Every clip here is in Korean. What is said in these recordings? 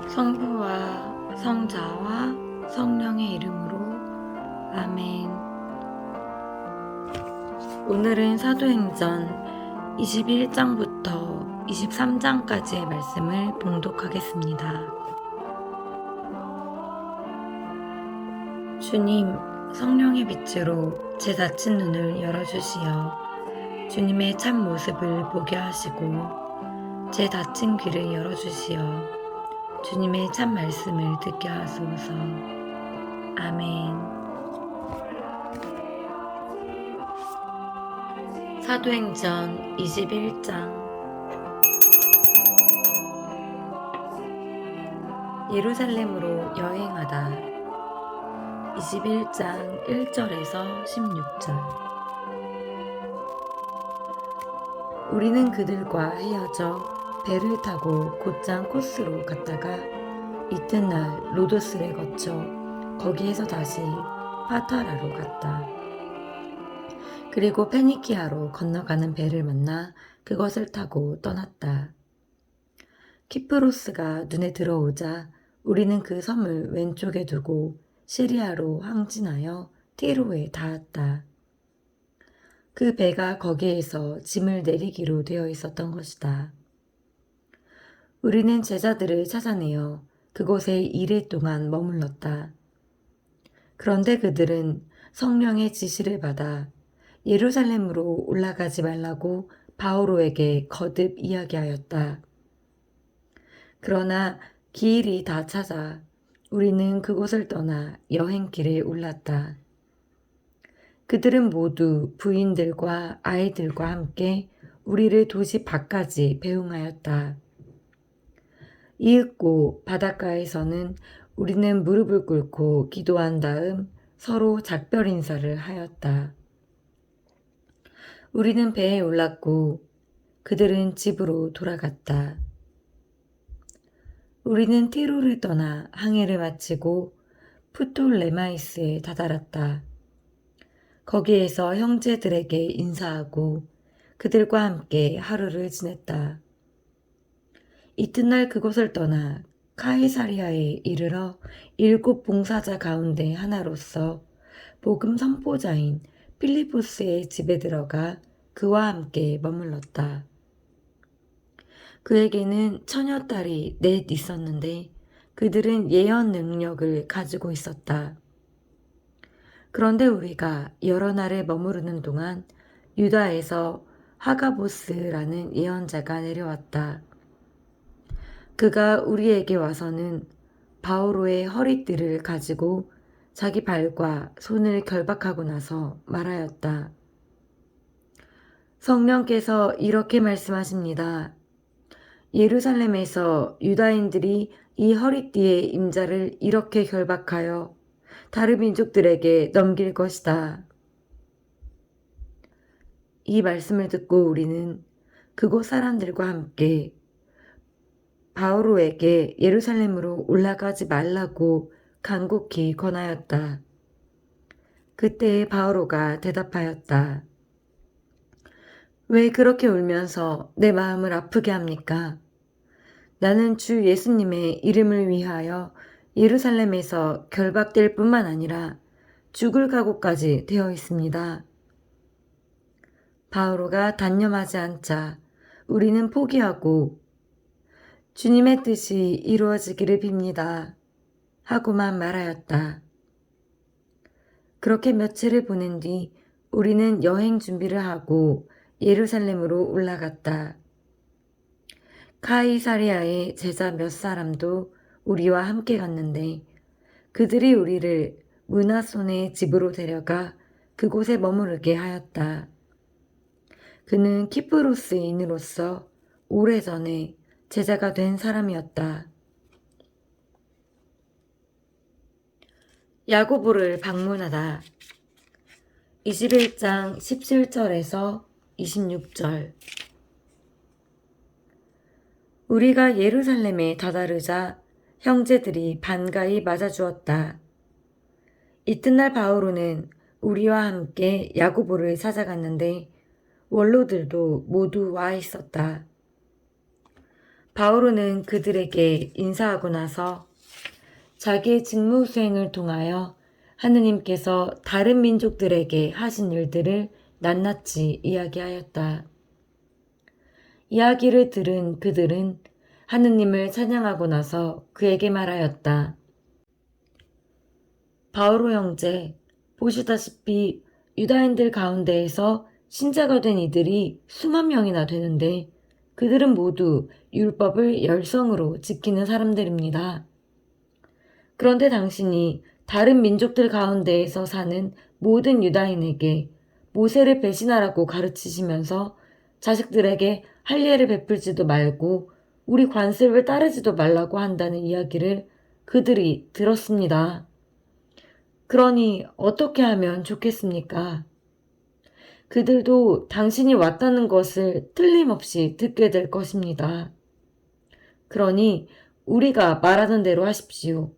성부와 성자와 성령의 이름으로 아멘. 오늘은 사도행전 21장부터 23장까지의 말씀을 봉독하겠습니다. 주님, 성령의 빛으로 제 닫힌 눈을 열어주시어 주님의 참 모습을 보게 하시고 제 닫힌 귀를 열어주시어 주님의 참 말씀을 듣게 하소서. 아멘. 사도행전 21장. 예루살렘으로 여행하다. 21장 1절에서 16절. 우리는 그들과 헤어져 배를 타고 곧장 코스로 갔다가 이튿날 로도스를 거쳐 거기에서 다시 파타라로 갔다. 그리고 페니키아로 건너가는 배를 만나 그것을 타고 떠났다. 키프로스가 눈에 들어오자 우리는 그 섬을 왼쪽에 두고 시리아로 항진하여 티로에 닿았다. 그 배가 거기에서 짐을 내리기로 되어 있었던 것이다. 우리는 제자들을 찾아내어 그곳에 2일 동안 머물렀다. 그런데 그들은 성령의 지시를 받아 예루살렘으로 올라가지 말라고 바오로에게 거듭 이야기하였다. 그러나 기일이 다 차자 우리는 그곳을 떠나 여행길에 올랐다. 그들은 모두 부인들과 아이들과 함께 우리를 도시 밖까지 배웅하였다. 이윽고 바닷가에서는 우리는 무릎을 꿇고 기도한 다음 서로 작별 인사를 하였다. 우리는 배에 올랐고 그들은 집으로 돌아갔다. 우리는 티로를 떠나 항해를 마치고 푸톨레마이스에 다다랐다. 거기에서 형제들에게 인사하고 그들과 함께 하루를 지냈다. 이튿날 그곳을 떠나 카이사리아에 이르러 7 봉사자 가운데 하나로서 복음 선포자인 필리포스의 집에 들어가 그와 함께 머물렀다. 그에게는 처녀딸이 넷 있었는데 그들은 예언 능력을 가지고 있었다. 그런데 우리가 여러 날을 머무르는 동안 유다에서 하가보스라는 예언자가 내려왔다. 그가 우리에게 와서는 바오로의 허리띠를 가지고 자기 발과 손을 결박하고 나서 말하였다. 성령께서 이렇게 말씀하십니다. 예루살렘에서 유다인들이 이 허리띠의 임자를 이렇게 결박하여 다른 민족들에게 넘길 것이다. 이 말씀을 듣고 우리는 그곳 사람들과 함께 바오로에게 예루살렘으로 올라가지 말라고 간곡히 권하였다. 그때 바오로가 대답하였다. 왜 그렇게 울면서 내 마음을 아프게 합니까? 나는 주 예수님의 이름을 위하여 예루살렘에서 결박될 뿐만 아니라 죽을 각오까지 되어 있습니다. 바오로가 단념하지 않자 우리는 포기하고 주님의 뜻이 이루어지기를 빕니다. 하고만 말하였다. 그렇게 며칠을 보낸 뒤 우리는 여행 준비를 하고 예루살렘으로 올라갔다. 카이사리아의 제자 몇 사람도 우리와 함께 갔는데 그들이 우리를 문하손의 집으로 데려가 그곳에 머무르게 하였다. 그는 키프로스인으로서 오래전에 제자가 된 사람이었다. 야고보를 방문하다. 21장 17절에서 26절. 우리가 예루살렘에 다다르자 형제들이 반가이 맞아주었다. 이튿날 바오로는 우리와 함께 야고보를 찾아갔는데 원로들도 모두 와 있었다. 바오로는 그들에게 인사하고 나서 자기의 직무 수행을 통하여 하느님께서 다른 민족들에게 하신 일들을 낱낱이 이야기하였다. 이야기를 들은 그들은 하느님을 찬양하고 나서 그에게 말하였다. 바오로 형제, 보시다시피 유다인들 가운데에서 신자가 된 이들이 수만 명이나 되는데 그들은 모두 율법을 열성으로 지키는 사람들입니다. 그런데 당신이 다른 민족들 가운데에서 사는 모든 유다인에게 모세를 배신하라고 가르치시면서 자식들에게 할례를 베풀지도 말고 우리 관습을 따르지도 말라고 한다는 이야기를 그들이 들었습니다. 그러니 어떻게 하면 좋겠습니까? 그들도 당신이 왔다는 것을 틀림없이 듣게 될 것입니다. 그러니 우리가 말하는 대로 하십시오.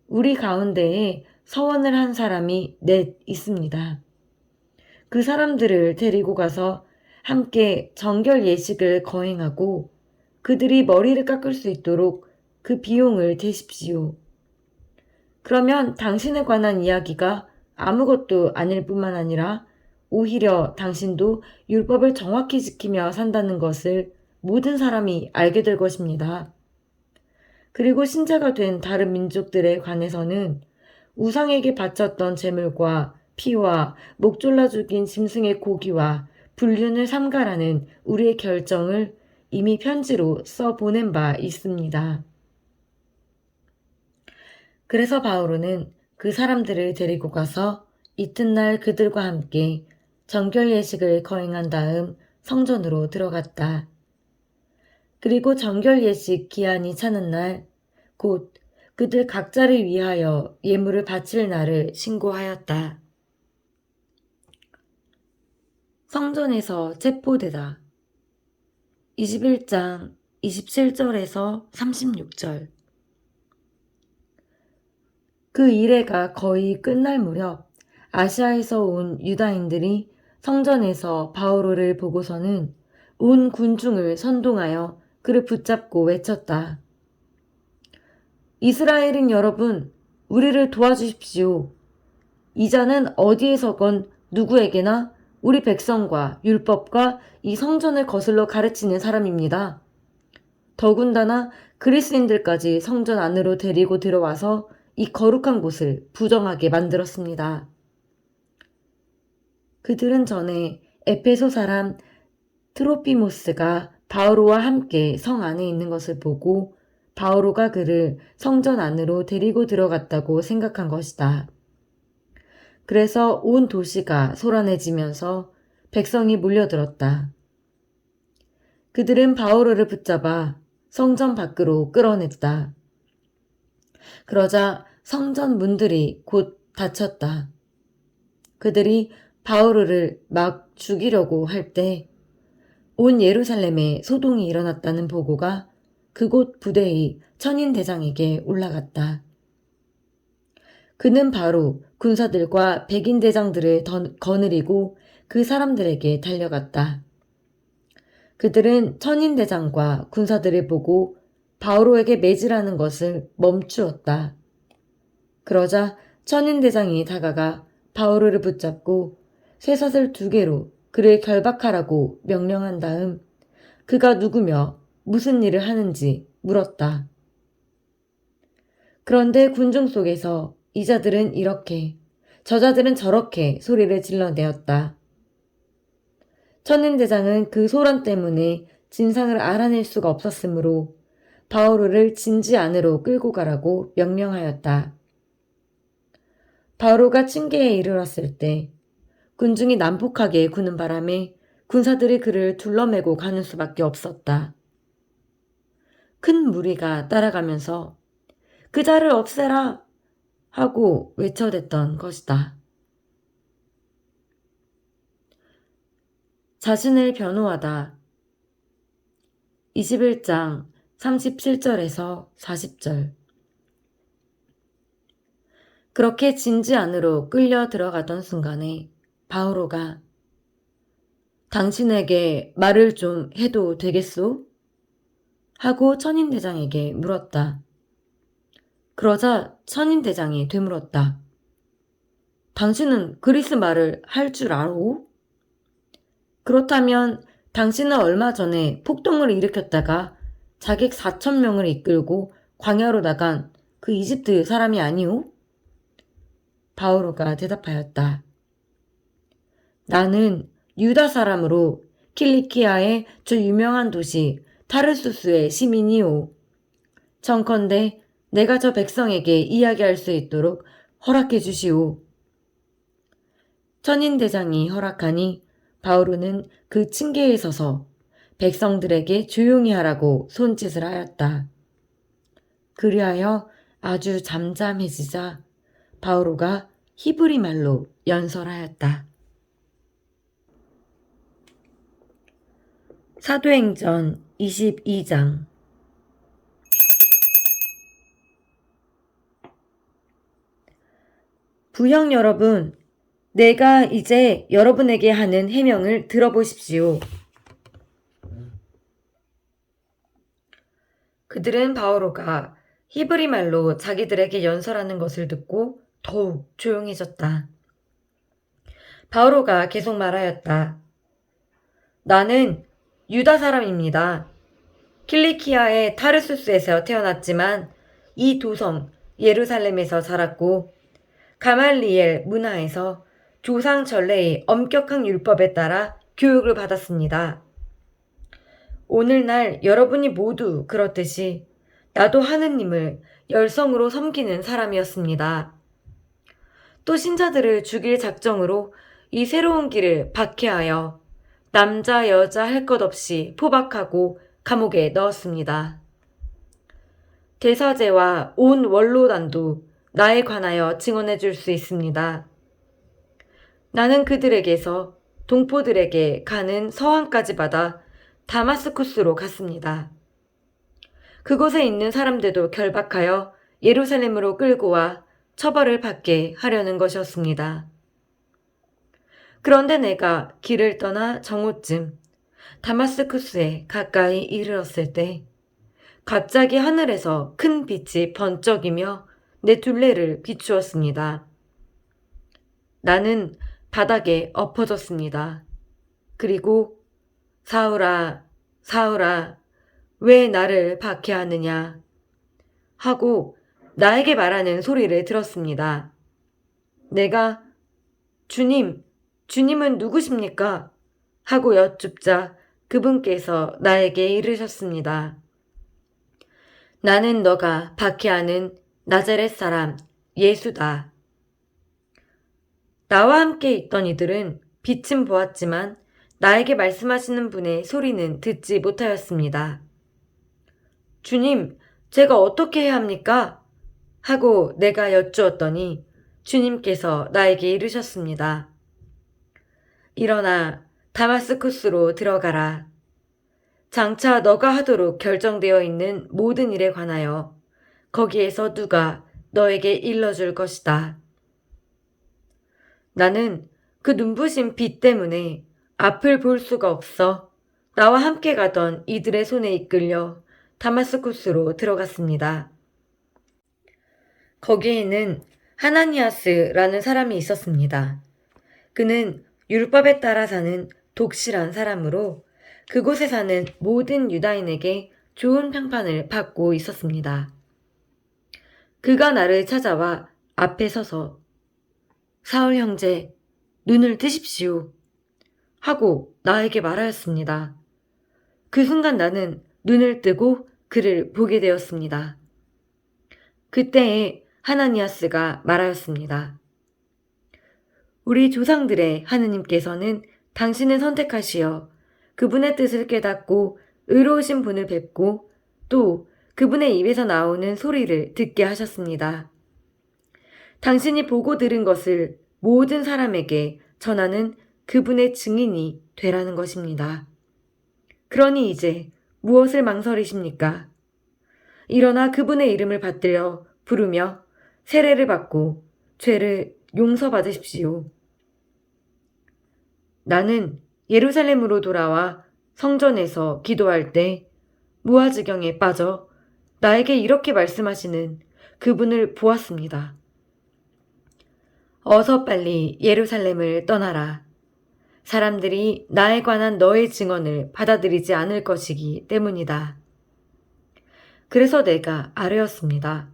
우리 가운데에 서원을 한 사람이 넷 있습니다. 그 사람들을 데리고 가서 함께 정결 예식을 거행하고 그들이 머리를 깎을 수 있도록 그 비용을 대십시오. 그러면 당신에 관한 이야기가 아무것도 아닐 뿐만 아니라 오히려 당신도 율법을 정확히 지키며 산다는 것을 모든 사람이 알게 될 것입니다. 그리고 신자가 된 다른 민족들에 관해서는 우상에게 바쳤던 제물과 피와 목 졸라 죽인 짐승의 고기와 불륜을 삼가라는 우리의 결정을 이미 편지로 써보낸 바 있습니다. 그래서 바오로는 그 사람들을 데리고 가서 이튿날 그들과 함께 정결 예식을 거행한 다음 성전으로 들어갔다. 그리고 정결 예식 기한이 차는 날, 곧 그들 각자를 위하여 예물을 바칠 날을 신고하였다. 성전에서 체포되다. 21장 27절에서 36절. 그 이래가 거의 끝날 무렵 아시아에서 온 유다인들이 성전에서 바오로를 보고서는 온 군중을 선동하여 그를 붙잡고 외쳤다. 이스라엘인 여러분, 우리를 도와주십시오. 이 자는 어디에서건 누구에게나 우리 백성과 율법과 이 성전을 거슬러 가르치는 사람입니다. 더군다나 그리스인들까지 성전 안으로 데리고 들어와서 이 거룩한 곳을 부정하게 만들었습니다. 그들은 전에 에페소 사람 트로피모스가 바오로와 함께 성 안에 있는 것을 보고 바오로가 그를 성전 안으로 데리고 들어갔다고 생각한 것이다. 그래서 온 도시가 소란해지면서 백성이 몰려들었다. 그들은 바오로를 붙잡아 성전 밖으로 끌어냈다. 그러자 성전 문들이 곧 닫혔다. 그들이 바오로를 막 죽이려고 할 때 온 예루살렘에 소동이 일어났다는 보고가 그곳 부대의 천인대장에게 올라갔다. 그는 바로 군사들과 백인대장들을 거느리고 그 사람들에게 달려갔다. 그들은 천인대장과 군사들을 보고 바오로에게 매질하는 것을 멈추었다. 그러자 천인대장이 다가가 바오로를 붙잡고 쇠사슬 2개로 그를 결박하라고 명령한 다음 그가 누구며 무슨 일을 하는지 물었다. 그런데 군중 속에서 이 자들은 이렇게, 저자들은 저렇게 소리를 질러내었다. 천인대장은 그 소란 때문에 진상을 알아낼 수가 없었으므로 바오로를 진지 안으로 끌고 가라고 명령하였다. 바오로가 층계에 이르렀을 때 군중이 난폭하게 구는 바람에 군사들이 그를 둘러매고 가는 수밖에 없었다. 큰 무리가 따라가면서 그 자를 없애라 하고 외쳐댔던 것이다. 자신을 변호하다. 21장 37절에서 40절. 그렇게 진지 안으로 끌려 들어가던 순간에 바오로가 당신에게 말을 좀 해도 되겠소? 하고 천인대장에게 물었다. 그러자 천인대장이 되물었다. 당신은 그리스 말을 할 줄 아오? 그렇다면 당신은 얼마 전에 폭동을 일으켰다가 자객 4,000명을 이끌고 광야로 나간 그 이집트 사람이 아니오? 바오로가 대답하였다. 나는 유다 사람으로 킬리키아의 저 유명한 도시 타르수스의 시민이오. 청컨대 내가 저 백성에게 이야기할 수 있도록 허락해 주시오. 천인대장이 허락하니 바오로는 그 층계에 서서 백성들에게 조용히 하라고 손짓을 하였다. 그리하여 아주 잠잠해지자 바오로가 히브리 말로 연설하였다. 사도행전 22장. 부형 여러분, 내가 이제 여러분에게 하는 해명을 들어보십시오. 그들은 바오로가 히브리 말로 자기들에게 연설하는 것을 듣고 더욱 조용해졌다. 바오로가 계속 말하였다. 나는 유다 사람입니다. 킬리키아의 타르수스에서 태어났지만 이 도성 예루살렘에서 자랐고 가말리엘 문화에서 조상 전례의 엄격한 율법에 따라 교육을 받았습니다. 오늘날 여러분이 모두 그렇듯이 나도 하느님을 열성으로 섬기는 사람이었습니다. 또 신자들을 죽일 작정으로 이 새로운 길을 박해하여 남자 여자 할 것 없이 포박하고 감옥에 넣었습니다. 대사제와 온 원로단도 나에 관하여 증언해 줄 수 있습니다. 나는 그들에게서 동포들에게 가는 서한까지 받아 다마스쿠스로 갔습니다. 그곳에 있는 사람들도 결박하여 예루살렘으로 끌고 와 처벌을 받게 하려는 것이었습니다. 그런데 내가 길을 떠나 정오쯤 다마스쿠스에 가까이 이르렀을 때 갑자기 하늘에서 큰 빛이 번쩍이며 내 둘레를 비추었습니다. 나는 바닥에 엎어졌습니다. 그리고 사울아, 사울아, 왜 나를 박해하느냐 하고 나에게 말하는 소리를 들었습니다. 내가 주님, 주님은 누구십니까? 하고 여쭙자 그분께서 나에게 이르셨습니다. 나는 너가 박해하는 나자렛 사람 예수다. 나와 함께 있던 이들은 빛은 보았지만 나에게 말씀하시는 분의 소리는 듣지 못하였습니다. 주님, 제가 어떻게 해야 합니까? 하고 내가 여쭈었더니 주님께서 나에게 이르셨습니다. 일어나 다마스쿠스로 들어가라. 장차 너가 하도록 결정되어 있는 모든 일에 관하여 거기에서 누가 너에게 일러줄 것이다. 나는 그 눈부신 빛 때문에 앞을 볼 수가 없어 나와 함께 가던 이들의 손에 이끌려 다마스쿠스로 들어갔습니다. 거기에는 하나니아스라는 사람이 있었습니다. 그는 율법에 따라 사는 독실한 사람으로 그곳에 사는 모든 유다인에게 좋은 평판을 받고 있었습니다. 그가 나를 찾아와 앞에 서서 사울 형제, 눈을 뜨십시오 하고 나에게 말하였습니다. 그 순간 나는 눈을 뜨고 그를 보게 되었습니다. 그때에 하나니아스가 말하였습니다. 우리 조상들의 하느님께서는 당신을 선택하시어 그분의 뜻을 깨닫고 의로우신 분을 뵙고 또 그분의 입에서 나오는 소리를 듣게 하셨습니다. 당신이 보고 들은 것을 모든 사람에게 전하는 그분의 증인이 되라는 것입니다. 그러니 이제 무엇을 망설이십니까? 일어나 그분의 이름을 받들어 부르며 세례를 받고 죄를 용서받으십시오. 나는 예루살렘으로 돌아와 성전에서 기도할 때 무아지경에 빠져 나에게 이렇게 말씀하시는 그분을 보았습니다. 어서 빨리 예루살렘을 떠나라. 사람들이 나에 관한 너의 증언을 받아들이지 않을 것이기 때문이다. 그래서 내가 아뢰었습니다.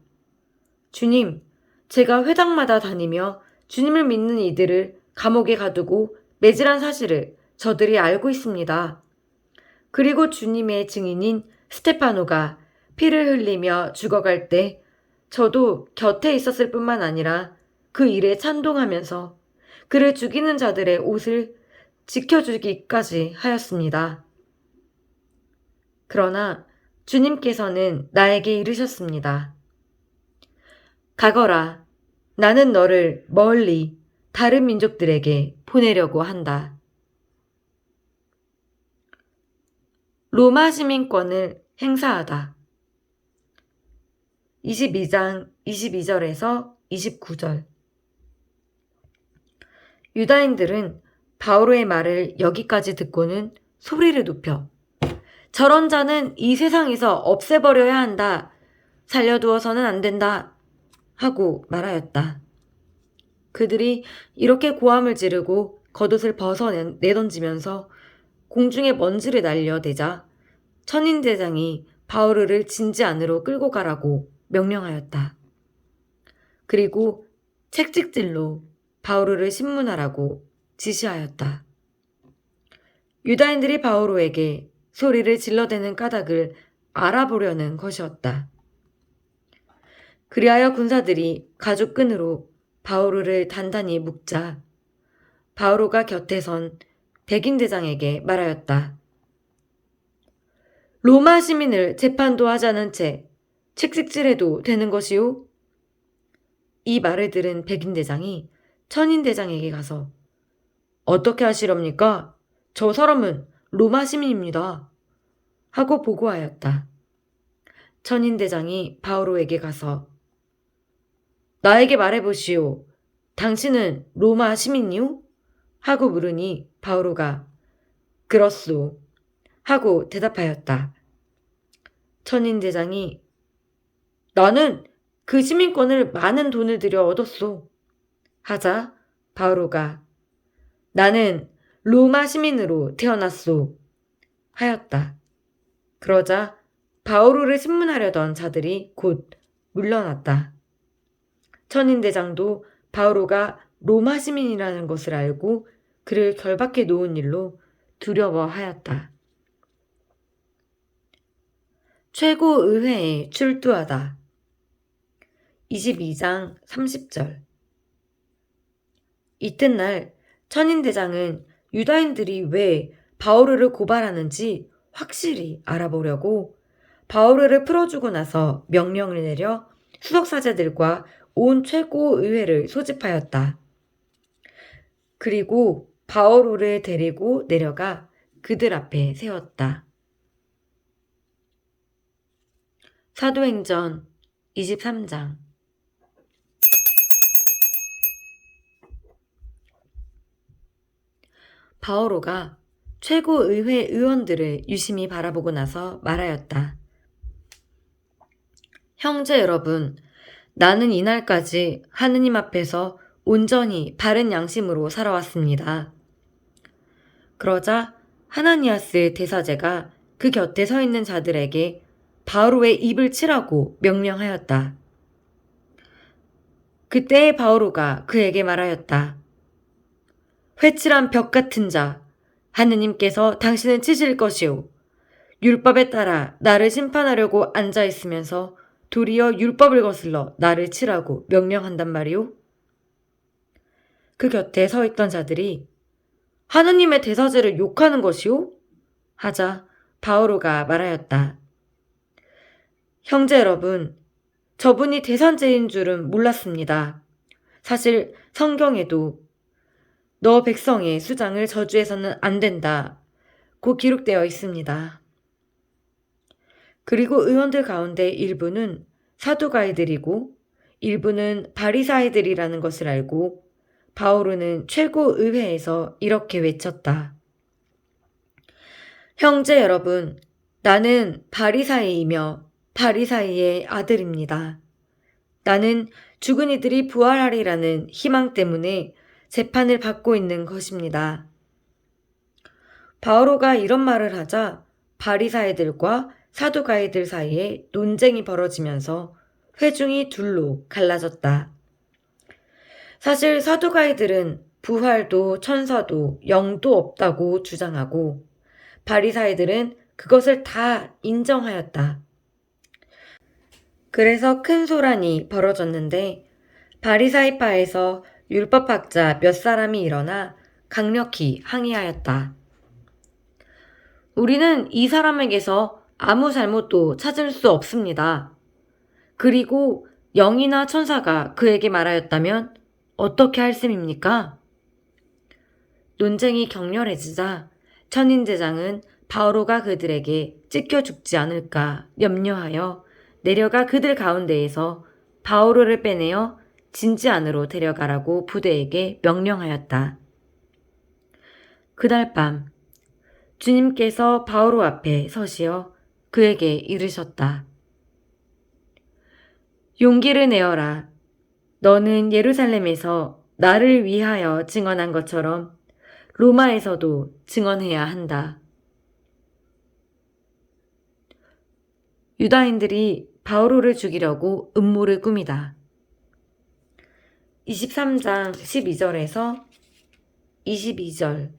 주님, 제가 회당마다 다니며 주님을 믿는 이들을 감옥에 가두고 매질한 사실을 저들이 알고 있습니다. 그리고 주님의 증인인 스테파노가 피를 흘리며 죽어갈 때 저도 곁에 있었을 뿐만 아니라 그 일에 찬동하면서 그를 죽이는 자들의 옷을 지켜주기까지 하였습니다. 그러나 주님께서는 나에게 이르셨습니다. 가거라. 나는 너를 멀리 다른 민족들에게 보내려고 한다. 로마 시민권을 행사하다. 22장 22절에서 29절. 유다인들은 바오로의 말을 여기까지 듣고는 소리를 높여 저런 자는 이 세상에서 없애버려야 한다. 살려두어서는 안 된다. 하고 말하였다. 그들이 이렇게 고함을 지르고 겉옷을 벗어 내던지면서 공중에 먼지를 날려대자 천인대장이 바오르를 진지 안으로 끌고 가라고 명령하였다. 그리고 책찍질로 바오르를 신문하라고 지시하였다. 유다인들이 바오로에게 소리를 질러대는 까닭을 알아보려는 것이었다. 그리하여 군사들이 가죽끈으로 바오로를 단단히 묶자 바오로가 곁에 선 백인대장에게 말하였다. 로마 시민을 재판도 하지 않은 채 책찍질해도 되는 것이오? 이 말을 들은 백인대장이 천인대장에게 가서 어떻게 하시렵니까? 저 사람은 로마 시민입니다. 하고 보고하였다. 천인대장이 바오로에게 가서 나에게 말해보시오. 당신은 로마 시민이오? 하고 물으니 바오로가 그렇소. 하고 대답하였다. 천인대장이 나는 그 시민권을 많은 돈을 들여 얻었소. 하자 바오로가 나는 로마 시민으로 태어났소. 하였다. 그러자 바오로를 신문하려던 자들이 곧 물러났다. 천인대장도 바오로가 로마 시민이라는 것을 알고 그를 결박해 놓은 일로 두려워하였다. 최고의회에 출두하다. 22장 30절. 이튿날 천인대장은 유다인들이 왜 바오르를 고발하는지 확실히 알아보려고 바오르를 풀어주고 나서 명령을 내려 수석사제들과 온 최고의회를 소집하였다. 그리고 바오르를 데리고 내려가 그들 앞에 세웠다. 사도행전 23장. 바오로가 최고의회 의원들을 유심히 바라보고 나서 말하였다. 형제 여러분, 나는 이날까지 하느님 앞에서 온전히 바른 양심으로 살아왔습니다. 그러자 하나니아스 대사제가 그 곁에 서 있는 자들에게 바오로의 입을 치라고 명령하였다. 그때의 바오로가 그에게 말하였다. 회칠한 벽 같은 자, 하느님께서 당신을 치실 것이오. 율법에 따라 나를 심판하려고 앉아있으면서 도리어 율법을 거슬러 나를 치라고 명령한단 말이오. 그 곁에 서 있던 자들이 하느님의 대사제를 욕하는 것이오? 하자 바오로가 말하였다. 형제 여러분, 저분이 대산제인 줄은 몰랐습니다. 사실 성경에도 너 백성의 수장을 저주해서는 안 된다 고 기록되어 있습니다. 그리고 의원들 가운데 일부는 사두가이들이고 일부는 바리사이들이라는 것을 알고 바오로는 최고의회에서 이렇게 외쳤다. 형제 여러분, 나는 바리사이이며 바리사이의 아들입니다. 나는 죽은 이들이 부활하리라는 희망 때문에 재판을 받고 있는 것입니다. 바오로가 이런 말을 하자 바리사이들과 사두가이들 사이에 논쟁이 벌어지면서 회중이 둘로 갈라졌다. 사실 사두가이들은 부활도 천사도 영도 없다고 주장하고 바리사이들은 그것을 다 인정하였다. 그래서 큰 소란이 벌어졌는데 바리사이파에서 율법학자 몇 사람이 일어나 강력히 항의하였다. 우리는 이 사람에게서 아무 잘못도 찾을 수 없습니다. 그리고 영이나 천사가 그에게 말하였다면 어떻게 할 셈입니까? 논쟁이 격렬해지자 천인대장은 바오로가 그들에게 찢겨 죽지 않을까 염려하여 내려가 그들 가운데에서 바오로를 빼내어 진지 안으로 데려가라고 부대에게 명령하였다. 그날 밤 주님께서 바오로 앞에 서시어 그에게 이르셨다. 용기를 내어라. 너는 예루살렘에서 나를 위하여 증언한 것처럼 로마에서도 증언해야 한다. 유다인들이 바오로를 죽이려고 음모를 꾸미다. 23장 12절에서 22절.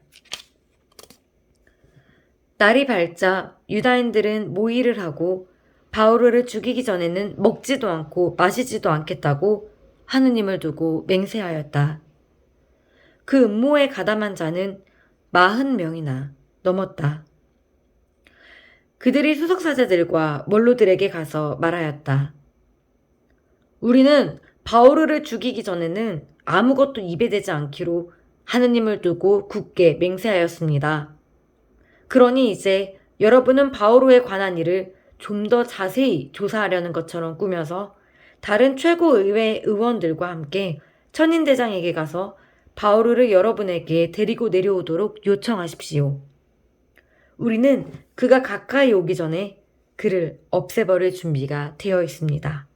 날이 밝자 유다인들은 모의를 하고 바오로를 죽이기 전에는 먹지도 않고 마시지도 않겠다고 하느님을 두고 맹세하였다. 그 음모에 가담한 자는 40명이나 넘었다. 그들이 수석사제들과 원로들에게 가서 말하였다. 우리는 바오로를 죽이기 전에는 아무것도 입에 대지 않기로 하느님을 두고 굳게 맹세하였습니다. 그러니 이제 여러분은 바오로에 관한 일을 좀 더 자세히 조사하려는 것처럼 꾸며서 다른 최고의회 의원들과 함께 천인대장에게 가서 바오로를 여러분에게 데리고 내려오도록 요청하십시오. 우리는 그가 가까이 오기 전에 그를 없애버릴 준비가 되어 있습니다.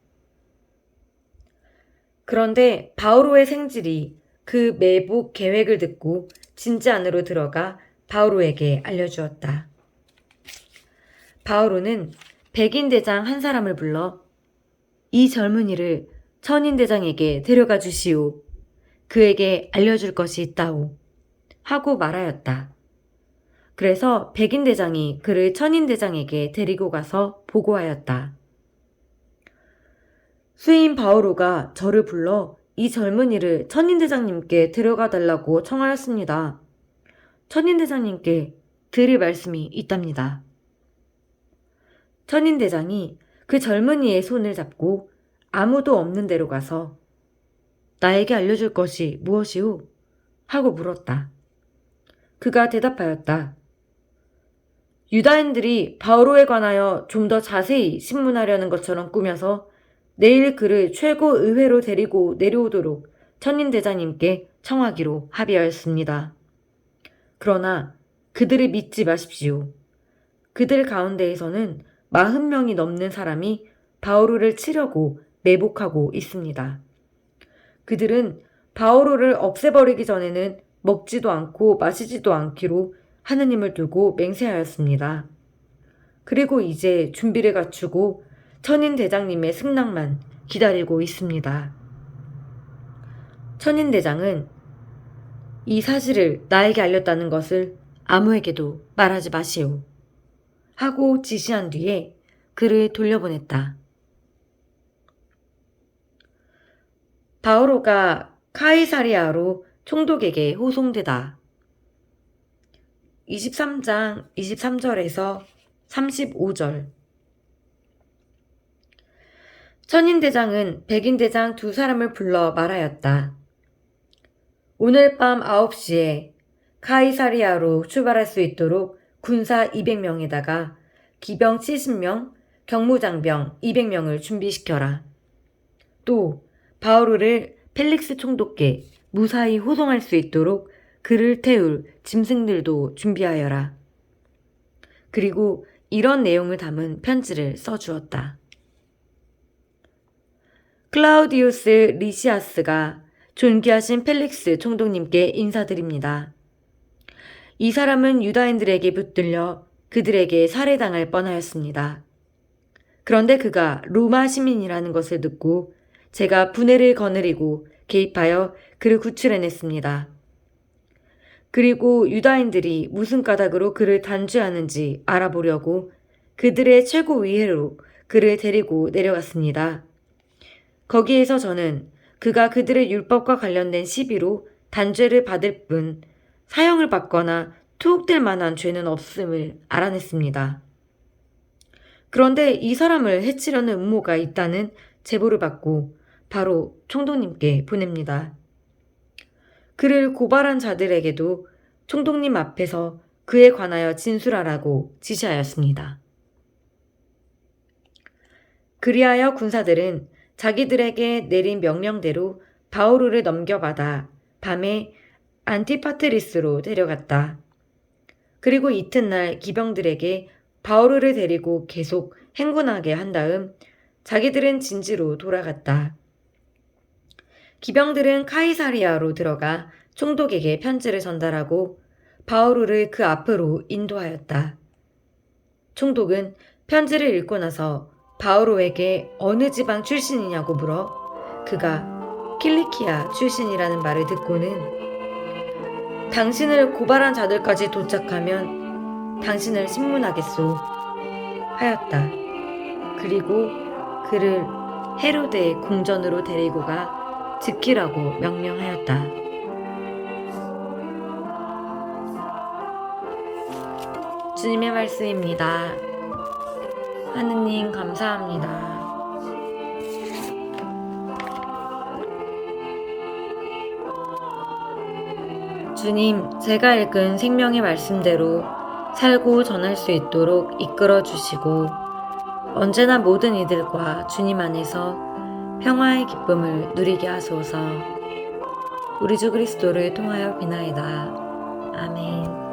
그런데 바오로의 생질이 그 매복 계획을 듣고 진지 안으로 들어가 바오로에게 알려주었다. 바오로는 백인대장 한 사람을 불러 이 젊은이를 천인대장에게 데려가 주시오. 그에게 알려줄 것이 있다오. 하고 말하였다. 그래서 백인대장이 그를 천인대장에게 데리고 가서 보고하였다. 수인 바오로가 저를 불러 이 젊은이를 천인대장님께 데려가 달라고 청하였습니다. 천인대장님께 드릴 말씀이 있답니다. 천인대장이 그 젊은이의 손을 잡고 아무도 없는 데로 가서 나에게 알려줄 것이 무엇이오? 하고 물었다. 그가 대답하였다. 유다인들이 바오로에 관하여 좀 더 자세히 신문하려는 것처럼 꾸며서 내일 그를 최고의회로 데리고 내려오도록 천인대장님께 청하기로 합의하였습니다. 그러나 그들을 믿지 마십시오. 그들 가운데에서는 40명이 넘는 사람이 바오로를 치려고 매복하고 있습니다. 그들은 바오로를 없애버리기 전에는 먹지도 않고 마시지도 않기로 하느님을 두고 맹세하였습니다. 그리고 이제 준비를 갖추고 천인대장님의 승낙만 기다리고 있습니다. 천인대장은 이 사실을 나에게 알렸다는 것을 아무에게도 말하지 마시오. 하고 지시한 뒤에 그를 돌려보냈다. 바오로가 카이사리아로 총독에게 호송되다. 23장 23절에서 35절. 천인대장은 백인대장 두 사람을 불러 말하였다. 오늘 밤 9시에 카이사리아로 출발할 수 있도록 군사 200명에다가 기병 70명, 경무장병 200명을 준비시켜라. 또 바오로를 펠릭스 총독께 무사히 호송할 수 있도록 그를 태울 짐승들도 준비하여라. 그리고 이런 내용을 담은 편지를 써주었다. 클라우디우스 리시아스가 존귀하신 펠릭스 총독님께 인사드립니다. 이 사람은 유다인들에게 붙들려 그들에게 살해당할 뻔하였습니다. 그런데 그가 로마 시민이라는 것을 듣고 제가 분해를 거느리고 개입하여 그를 구출해냈습니다. 그리고 유다인들이 무슨 까닭으로 그를 단죄하는지 알아보려고 그들의 최고위회로 그를 데리고 내려갔습니다. 거기에서 저는 그가 그들의 율법과 관련된 시비로 단죄를 받을 뿐 사형을 받거나 투옥될 만한 죄는 없음을 알아냈습니다. 그런데 이 사람을 해치려는 음모가 있다는 제보를 받고 바로 총독님께 보냅니다. 그를 고발한 자들에게도 총독님 앞에서 그에 관하여 진술하라고 지시하였습니다. 그리하여 군사들은 자기들에게 내린 명령대로 바오르를 넘겨받아 밤에 안티파트리스로 데려갔다. 그리고 이튿날 기병들에게 바오르를 데리고 계속 행군하게 한 다음 자기들은 진지로 돌아갔다. 기병들은 카이사리아로 들어가 총독에게 편지를 전달하고 바오르를 그 앞으로 인도하였다. 총독은 편지를 읽고 나서 바오르에게 어느 지방 출신이냐고 물어 그가 킬리키아 출신이라는 말을 듣고는 당신을 고발한 자들까지 도착하면 당신을 신문하겠소 하였다. 그리고 그를 헤로데의 궁전으로 데리고 가 지키라고 명령하였다. 주님의 말씀입니다. 하느님 감사합니다. 주님, 제가 읽은 생명의 말씀대로 살고 전할 수 있도록 이끌어 주시고 언제나 모든 이들과 주님 안에서 평화의 기쁨을 누리게 하소서. 우리 주 그리스도를 통하여 비나이다. 아멘.